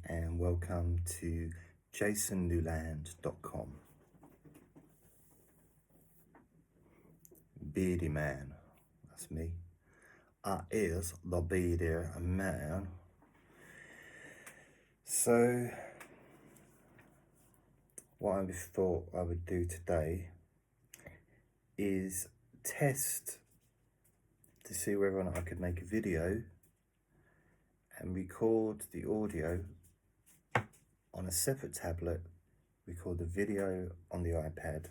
and welcome to JasonNewland.com. Beardy Man, that's me. I is the beardy man. So, what I thought I would do today is test to see whether or not I could make a video and record the audio on a separate tablet, record the video on the iPad,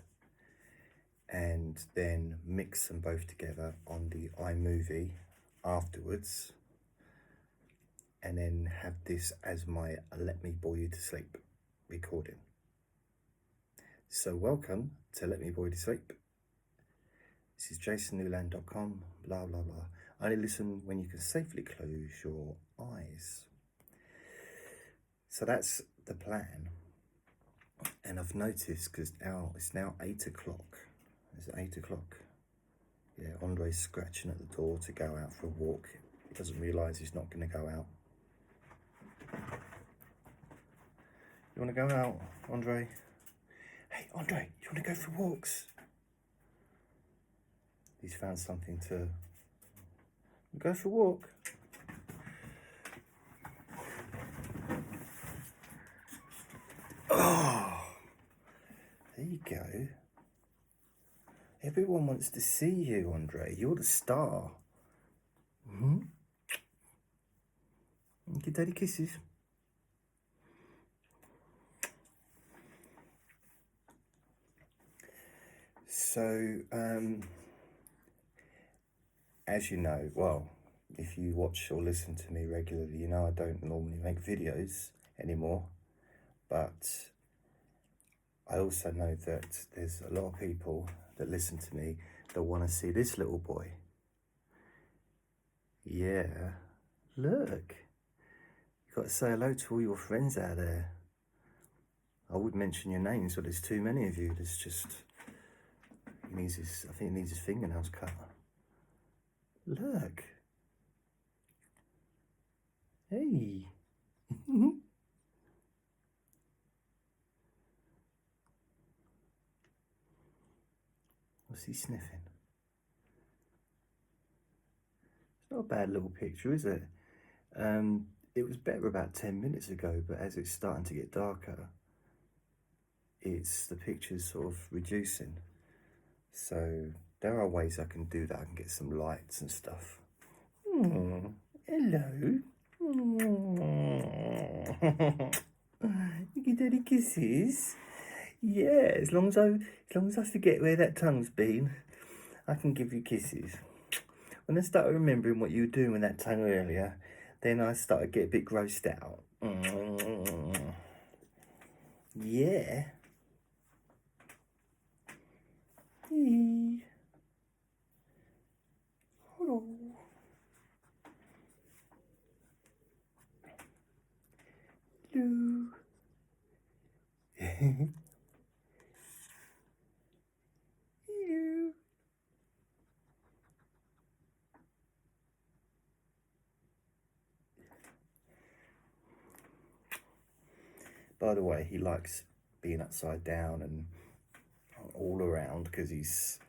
and then mix them both together on the iMovie afterwards, and then have this as my Let Me Bore You to Sleep recording. So welcome to Let Me Bore You to Sleep. This is JasonNewland.com, blah, blah, blah. Only listen when you can safely close your eyes. So that's the plan. And I've noticed, because it's now 8 o'clock. Is it 8 o'clock? Yeah, Andre's scratching at the door to go out for a walk. He doesn't realise he's not going to go out. You want to go out, Andre? Hey, Andre, you want to go for walks? He's found something to go for a walk. Oh, there you go. Everyone wants to see you, Andre. You're the star. Give Daddy kisses. So, as you know, well, if you watch or listen to me regularly, you know I don't normally make videos anymore. But I also know that there's a lot of people that listen to me that want to see this little boy. Yeah, look. You've got to say hello to all your friends out there. I would mention your names, but there's too many of you. There's just, I think he needs his fingernails cut. Look. Hey. What's he sniffing? It's not a bad little picture, is it? It was better about 10 minutes ago, but as it's starting to get darker, the picture's sort of reducing. So there are ways I can do that. I can get some lights and stuff. Hello. You give Daddy kisses. Yeah, as long as I forget where that tongue's been, I can give you kisses. When I started remembering what you were doing with that tongue earlier, then I started to get a bit grossed out. Yeah. Hey. Hello. Hello. Hello. By the way, he likes being upside down and all around because he's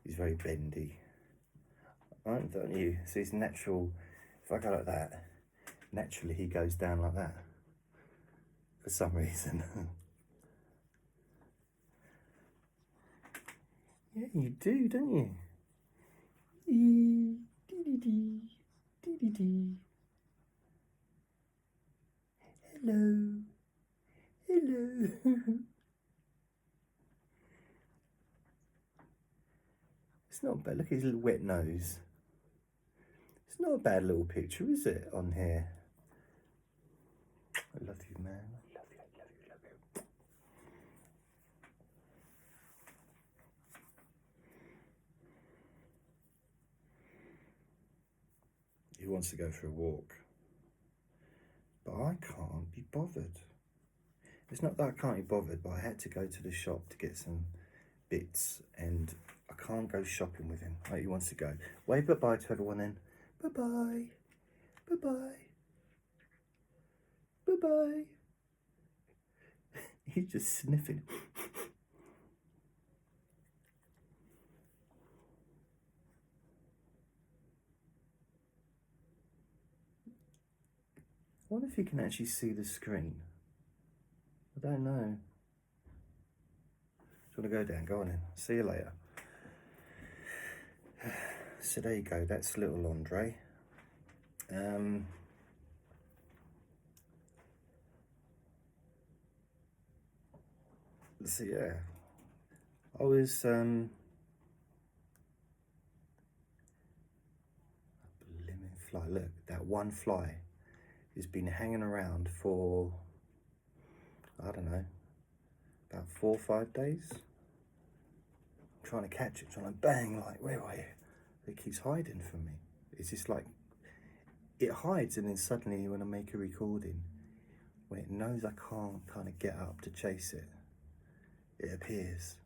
very bendy. Right, don't you? So he's natural. If I go like that, naturally he goes down like that for some reason. Yeah, you do, don't you? Hello. Hello. It's not bad. Look at his little wet nose. It's not a bad little picture, is it, on here? I love you, man. I love you, I love you, I love you. He wants to go for a walk. But I can't be bothered. It's not that I can't be bothered, but I had to go to the shop to get some bits, and I can't go shopping with him. Right, he wants to go. Wave bye-bye to everyone then. Bye-bye. Bye-bye. Bye-bye. He's just sniffing. I wonder if you can actually see the screen. I don't know. Do you want to go down? Go on in. See you later. So there you go. That's little Andre. So yeah, I was blimmin' fly. Look, that one fly has been hanging around for, I don't know, about 4 or 5 days. I'm trying to catch it, trying to bang, like, where are you? It keeps hiding from me. It's just like, it hides, and then suddenly when I make a recording, when it knows I can't kind of get up to chase it, it appears.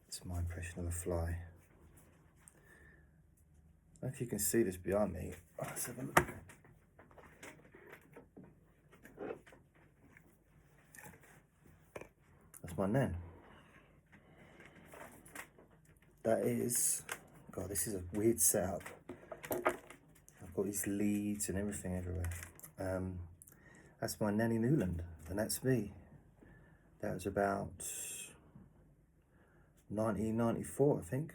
That's my impression of a fly. I don't know if you can see this behind me. Let's have a look. That's my nan. That is, God, this is a weird setup. I've got these leads and everything everywhere. That's my Nanny Newland, and that's me. That was about 1994, I think.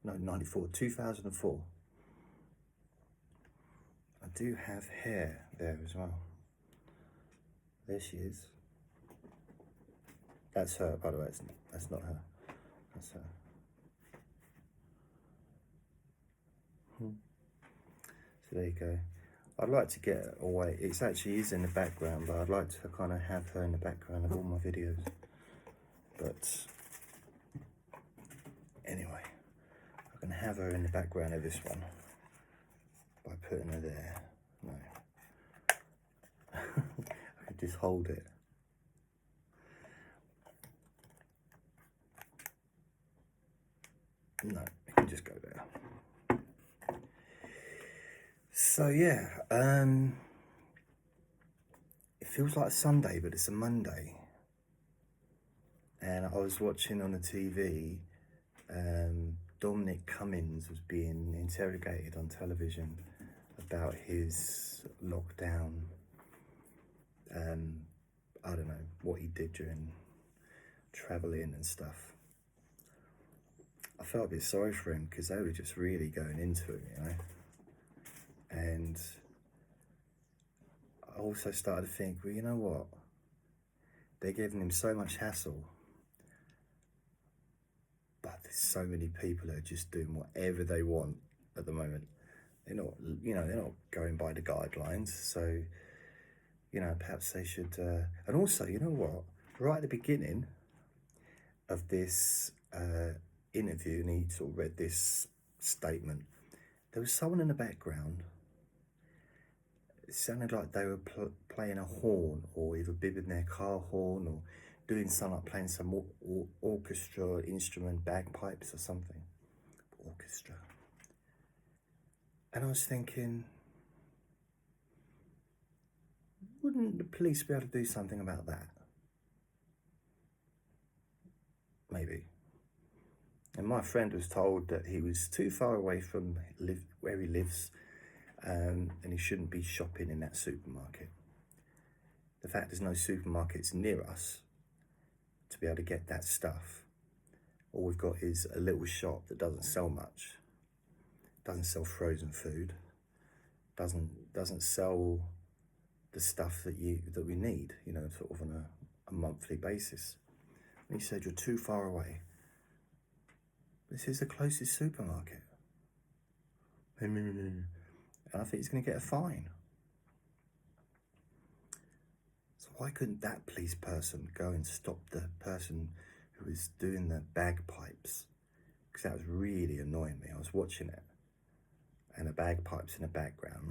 No, 94, 2004. I do have hair there as well. There she is. That's her, by the way. That's not her. That's her. So there you go. I'd like to get away. It actually is in the background, but I'd like to kind of have her in the background of all my videos. But anyway, I can have her in the background of this one by putting her there. No. I can just hold it. No, it can just go there. So yeah, it feels like a Sunday, but it's a Monday. And I was watching on the TV, Dominic Cummings was being interrogated on television about his lockdown. I don't know what he did during traveling and stuff. I felt a bit sorry for him because they were just really going into it, you know. And I also started to think, well, you know what? They're giving him so much hassle, but there's so many people that are just doing whatever they want at the moment. They're not, you know, they're not going by the guidelines. So, you know, perhaps they should. And also, you know what? Right at the beginning of this interview, and he sort of read this statement, there was someone in the background. It sounded like they were playing a horn, or either bibbing their car horn, or doing something like playing some orchestra instrument, bagpipes or something. Orchestra. And I was thinking, wouldn't the police be able to do something about that? Maybe. And my friend was told that he was too far away from where he lives, and he shouldn't be shopping in that supermarket. The fact there's no supermarkets near us to be able to get that stuff. All we've got is a little shop that doesn't sell much, doesn't sell frozen food, doesn't sell the stuff that we need, you know, sort of on a monthly basis. And he said, you're too far away. This is the closest supermarket. And I think he's going to get a fine. So why couldn't that police person go and stop the person who was doing the bagpipes? Because that was really annoying me. I was watching it, and the bagpipes in the background.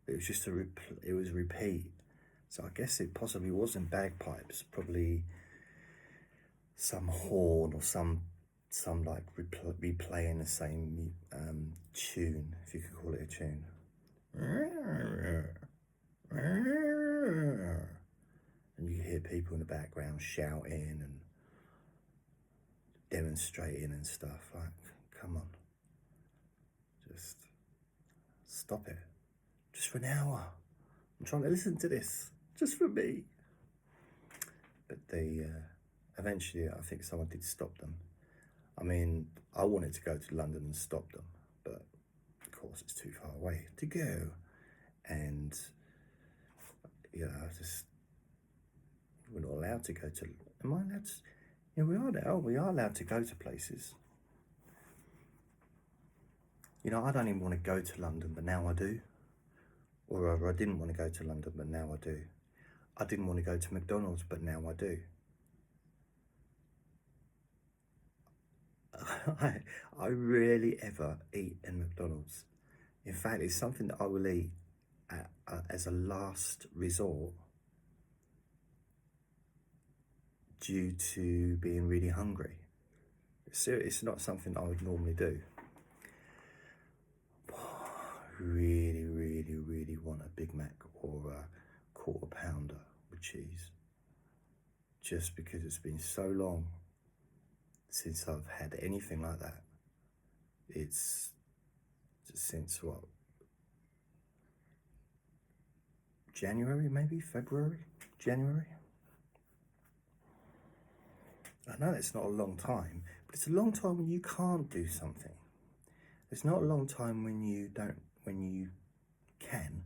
It was just it was a repeat. So I guess it possibly wasn't bagpipes, probably some horn or some some like replaying the same tune, if you could call it a tune. And you hear people in the background shouting and demonstrating and stuff. Like, come on, just stop it. Just for an hour. I'm trying to listen to this, just for me. But they, eventually, I think someone did stop them. I mean, I wanted to go to London and stop them, but of course it's too far away to go. And, you know, we're not allowed to go to, am I allowed to? Yeah, we are now. We are allowed to go to places. You know, I don't even want to go to London, but now I do. Or rather, I didn't want to go to London, but now I do. I didn't want to go to McDonald's, but now I do. I rarely ever eat in McDonald's. In fact, it's something that I will eat as a last resort due to being really hungry. It's not something I would normally do. Really, really, really want a Big Mac or a quarter pounder with cheese. Just because it's been so long since I've had anything like that. It's since what? January, maybe? February? January? I know it's not a long time, but it's a long time when you can't do something. It's not a long time when you can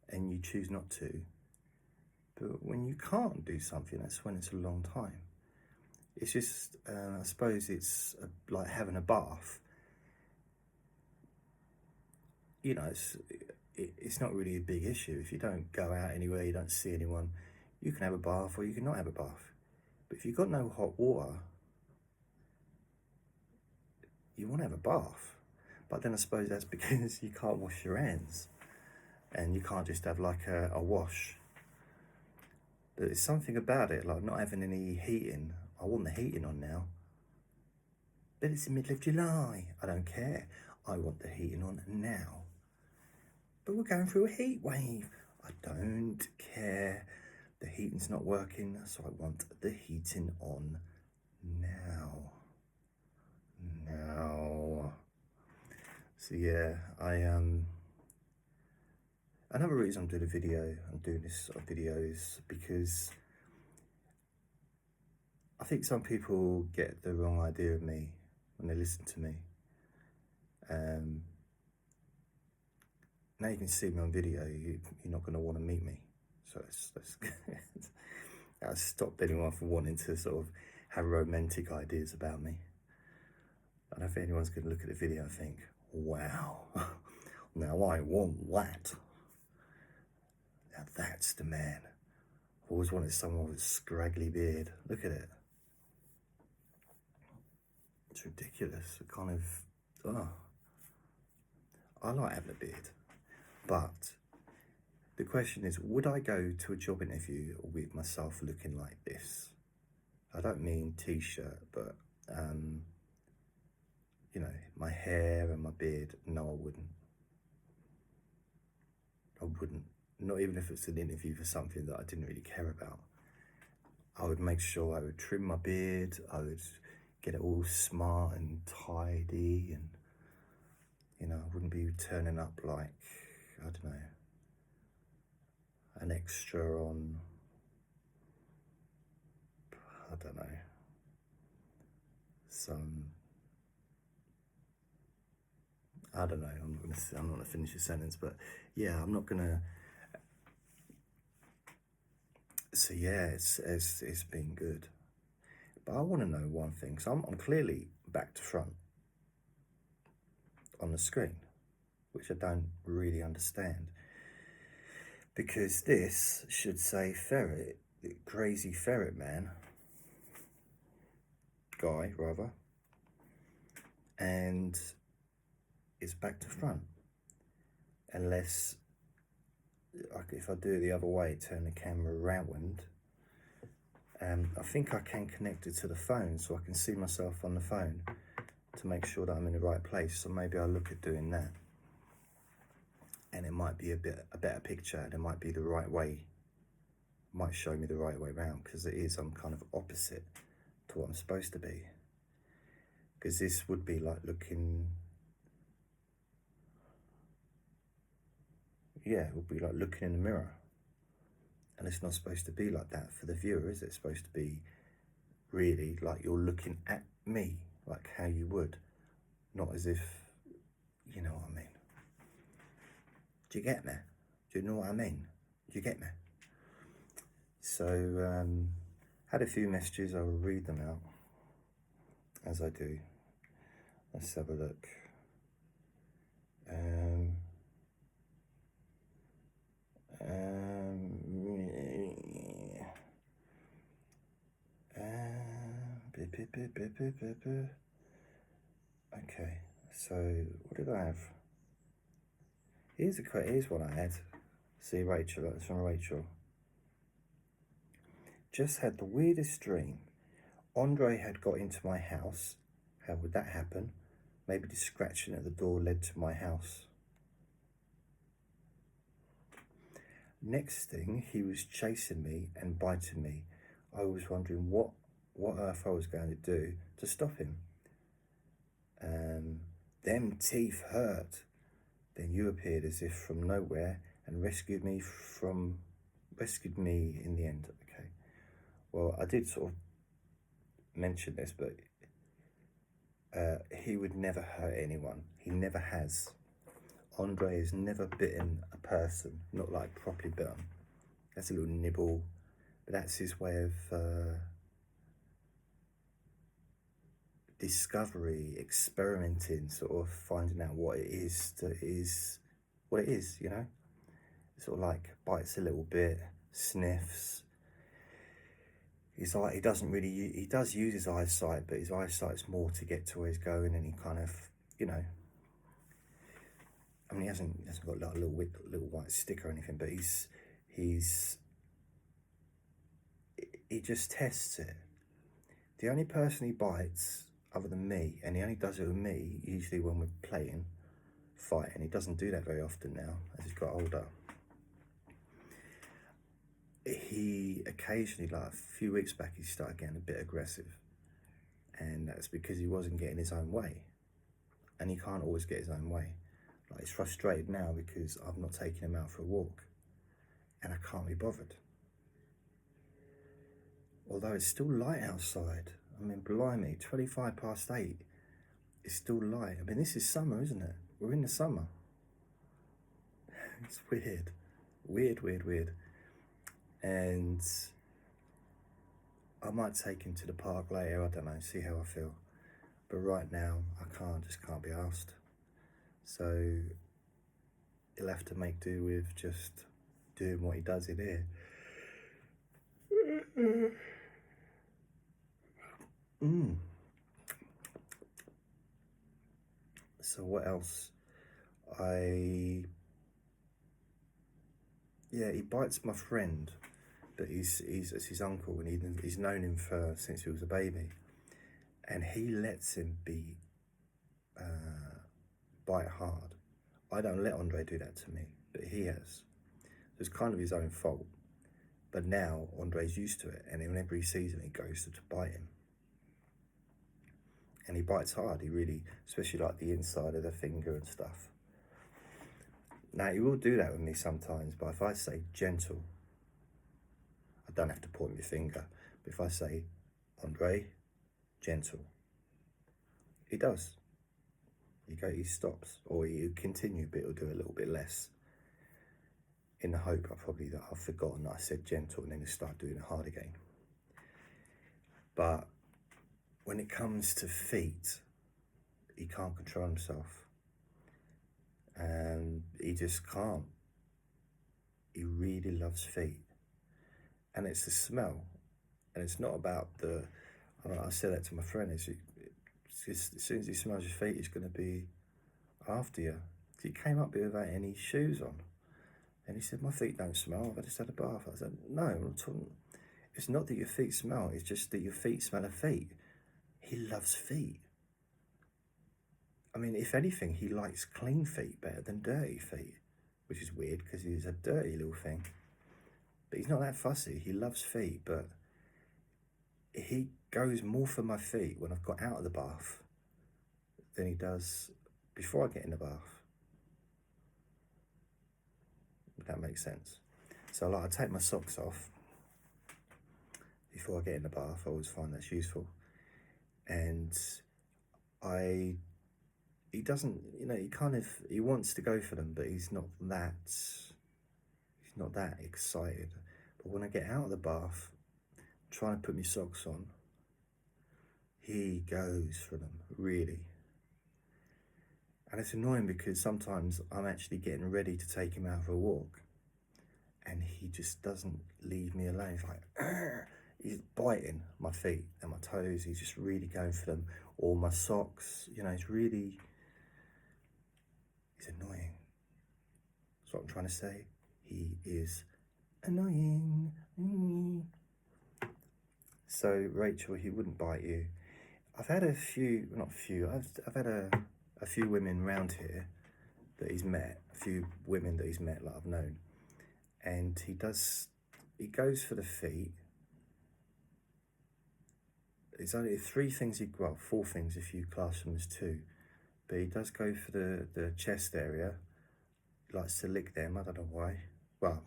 and you choose not to. But when you can't do something, that's when it's a long time. It's just, I suppose it's like having a bath. You know, it's not really a big issue. If you don't go out anywhere, you don't see anyone, you can have a bath or you can not have a bath. But if you've got no hot water, you want to have a bath. But then I suppose that's because you can't wash your hands and you can't just have like a wash. But there's something about it, like not having any heating. I want the heating on now. But it's the middle of July. I don't care. I want the heating on now. But we're going through a heat wave. I don't care. The heating's not working, so I want the heating on now. Now. So yeah, another reason I'm doing a video, I'm doing this video is because I think some people get the wrong idea of me when they listen to me. Now you can see me on video, you're not going to want to meet me. So that's stopped anyone from wanting to sort of have romantic ideas about me. I don't think anyone's going to look at the video and think, wow, now I want that. Now that's the man. I've always wanted someone with a scraggly beard. Look at it. It's ridiculous. It kind of, I like having a beard. But the question is, would I go to a job interview with myself looking like this? I don't mean t-shirt, but, you know, my hair and my beard. No, I wouldn't. I wouldn't. Not even if it's an interview for something that I didn't really care about. I would make sure I would trim my beard. I would get it all smart and tidy, and, you know, I wouldn't be turning up like, I don't know, an extra on, I don't know, I don't know, I'm not gonna finish the sentence, but yeah, I'm not gonna. So yeah, it's been good, but I want to know one thing. So I'm clearly back to front on the screen, which I don't really understand, because this should say ferret, the crazy ferret man, guy rather, and it's back to front, unless if I do it the other way, turn the camera around, I think I can connect it to the phone so I can see myself on the phone, to make sure that I'm in the right place. So maybe I'll look at doing that. And it might be a better picture, and it might be the right way, might show me the right way around, because I'm kind of opposite to what I'm supposed to be. Because this would be like looking, it would be like looking in the mirror. And it's not supposed to be like that for the viewer, is it? It's supposed to be really like you're looking at me, like how you would, not as if, you know what I mean. Do you get me? Do you know what I mean? Do you get me? So, had a few messages. I will read them out as I do. Let's have a look. Okay, so what did I have? Here's what I had. See, Rachel, that's from Rachel. Just had the weirdest dream. Andre had got into my house. How would that happen? Maybe the scratching at the door led to my house. Next thing, he was chasing me and biting me. I was wondering what earth I was going to do to stop him. Them teeth hurt. Then you appeared as if from nowhere and rescued me in the end. Okay. Well, I did sort of mention this, but he would never hurt anyone. He never has. Andre has never bitten a person, not like properly bitten. That's a little nibble, but that's his way of discovery, experimenting, sort of finding out what it is what it is, you know? Sort of like bites a little bit, sniffs. His eye, he does use his eyesight, but his eyesight's more to get to where he's going, and he kind of, you know, I mean, he hasn't got like a little white stick or anything, but he just tests it. The only person he bites, other than me, and he only does it with me, usually when we're playing, fighting. He doesn't do that very often now, as he's got older. He occasionally, like a few weeks back, he started getting a bit aggressive. And that's because he wasn't getting his own way. And he can't always get his own way. Like, he's frustrated now because I've not taken him out for a walk. And I can't be bothered. Although it's still light outside. I mean, blimey, 8:25. It's still light. I mean, this is summer, isn't it? We're in the summer. It's weird. Weird. And I might take him to the park later, I don't know, see how I feel. But right now, I just can't be asked. So he'll have to make do with just doing what he does in here. So what else? He bites my friend, but he's his uncle, and he's known him since he was a baby, and he lets him bite hard. I don't let Andre do that to me, but he has. So it's kind of his own fault. But now Andre's used to it, and whenever he sees him, he goes to bite him. And he bites hard. He really, especially like the inside of the finger and stuff. Now, he will do that with me sometimes, but if I say gentle, I don't have to point my finger. But if I say, Andre, gentle, he does. He stops, or he'll continue, but he'll do a little bit less. In the hope that I've forgotten that I said gentle, and then he'll start doing it hard again. But when it comes to feet, he can't control himself. And he just can't. He really loves feet. And it's the smell. And it's not about I said that to my friend, it's just, as soon as he smells your feet, he's going to be after you. He came up here without any shoes on. And he said, my feet don't smell, I just had a bath. I said, no, I'm not talking. It's not that your feet smell, it's just that your feet smell of feet. He loves feet. I mean, if anything, he likes clean feet better than dirty feet, which is weird because he's a dirty little thing. But he's not that fussy. He loves feet, but he goes more for my feet when I've got out of the bath than he does before I get in the bath. If that makes sense. So like, I take my socks off before I get in the bath. I always find that's useful. And he doesn't, he wants to go for them, but he's not that excited. But when I get out of the bath, trying to put my socks on, he goes for them, really. And it's annoying because sometimes I'm actually getting ready to take him out for a walk and he just doesn't leave me alone. He's like, "Argh!" He's biting my feet and my toes. He's just really going for them. Or my socks, he's annoying. That's what I'm trying to say. He is annoying. So Rachel, he wouldn't bite you. I've had I've had a few women around here that he's met, like I've known. And he goes for the feet. It's only four things if you class them as two. But he does go for the chest area. He likes to lick them, I don't know why. Well,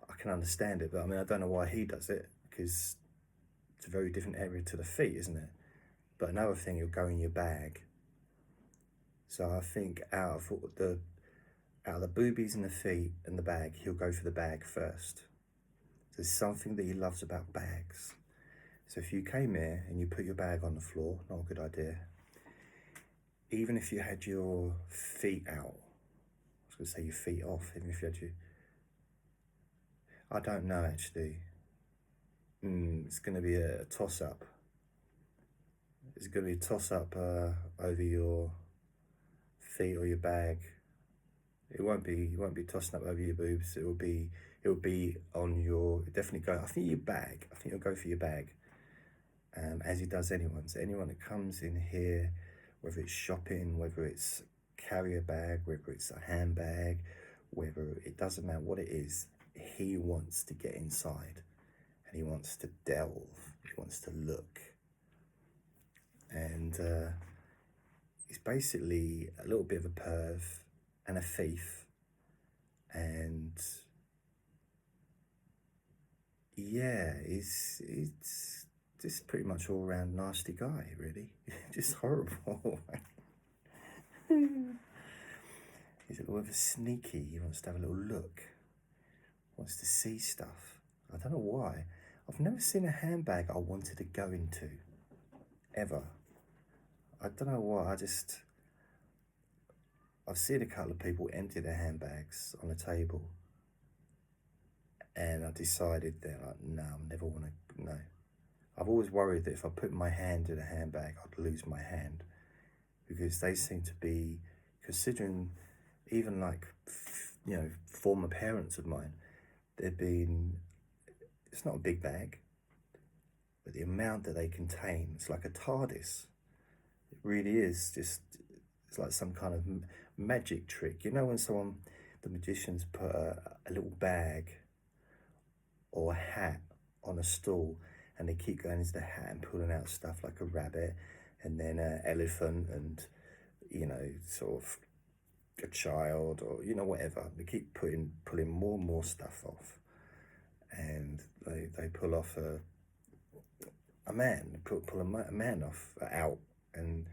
I can understand it, but I mean, I don't know why he does it, because it's a very different area to the feet, isn't it? But another thing, he'll go in your bag. So I think out of the boobies and the feet and the bag, he'll go for the bag first. There's something that he loves about bags. So if you came here and you put your bag on the floor, not a good idea. Even if you had your feet out, I was going to say your feet off, even if you had I don't know actually. It's going to be a toss-up. It's going to be a toss-up over your feet or your bag. It won't be tossing up over your boobs. It will be on your, definitely go, I think your bag. I think he'll go for your bag. As he does anyone. So anyone that comes in here, whether it's shopping, whether it's carrier bag, whether it's a handbag, whether it doesn't matter what it is, he wants to get inside and he wants to delve, he wants to look. And he's basically a little bit of a perv and a thief. And yeah, he's just pretty much all round nasty guy, really. Just horrible. He's a little bit sneaky. He wants to have a little look. Wants to see stuff. I don't know why. I've never seen a handbag I wanted to go into. Ever. I don't know why. I've seen a couple of people empty their handbags on a table. And I decided that, no, I never want to, no. I've always worried that if I put my hand in a handbag, I'd lose my hand. Because they seem to be, considering even like, former parents of mine, it's not a big bag, but the amount that they contain, it's like a TARDIS. It really is it's like some kind of magic trick. When the magicians put a little bag or a hat on a stool and they keep going into the hat and pulling out stuff like a rabbit and then an elephant and, sort of a child or, whatever. They keep pulling more and more stuff off. And they pull off a man, pull a man out. And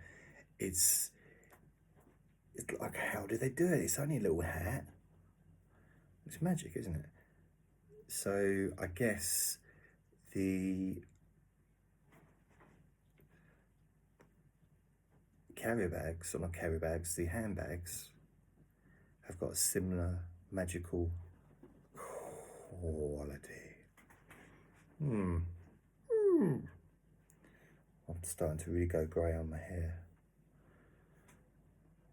it's like, how do they do it? It's only a little hat. It's magic, isn't it? So I guess the the handbags have got a similar magical quality. I'm starting to really go grey on my hair.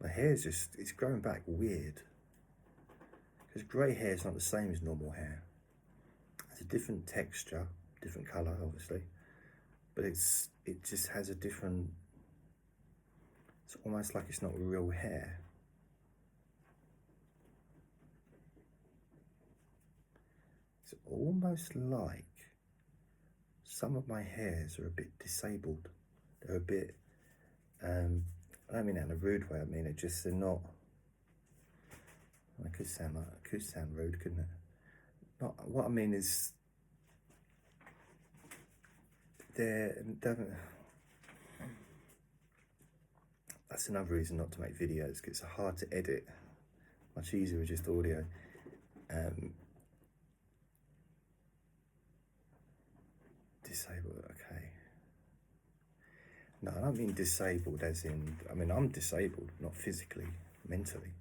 My hair's it's growing back weird. Because grey hair is not the same as normal hair. It's a different texture, different colour obviously. But it just has a different It's almost like it's not real hair. It's almost like some of my hairs are a bit disabled. They're a bit, I don't mean that in a rude way, I mean it just, they're not, it could sound rude, couldn't it? Not, what I mean is, that's another reason not to make videos, because it's hard to edit. Much easier with just audio. Disabled, okay. No, I don't mean disabled as in, I mean, I'm disabled, not physically, mentally,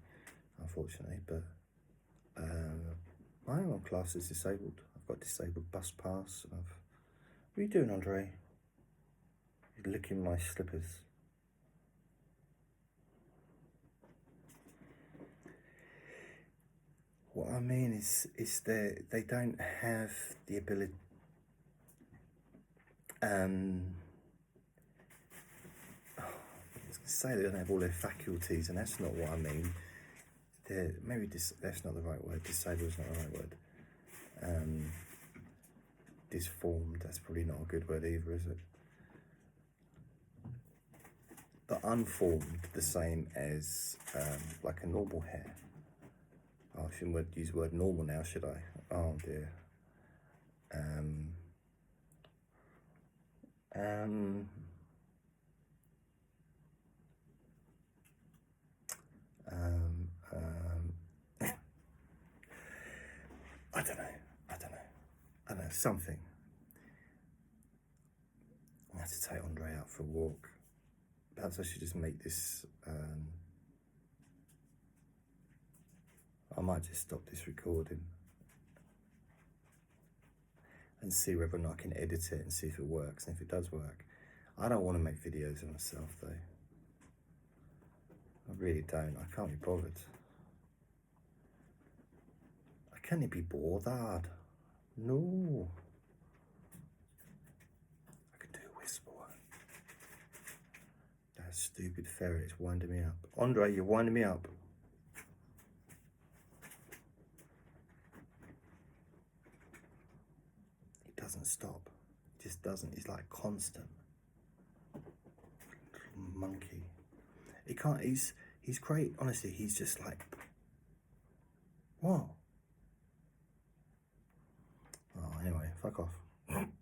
unfortunately, but I am on class as disabled. I've got disabled bus pass. What are you doing, Andre? You're licking my slippers. What I mean is they don't have the ability. Say they don't have all their faculties, and that's not what I mean. Maybe that's not the right word. Disabled is not the right word. Disformed, that's probably not a good word either, is it? But unformed, the same as like a normal hair. Oh, I shouldn't use the word normal now, should I? Oh dear. I don't know, something. I have to take Andre out for a walk. Perhaps I should just make this, I might just stop this recording and see whether or not I can edit it and see if it works, and if it does work. I don't want to make videos of myself though. I really don't. I can't be bothered. I can't be bothered. No. I could do a whisper one. That stupid ferret is winding me up. Andre, you're winding me up. It doesn't stop. It just doesn't. It's like constant. Monkey. He can't, he's great. Honestly, he's just like, what? Oh, anyway, fuck off.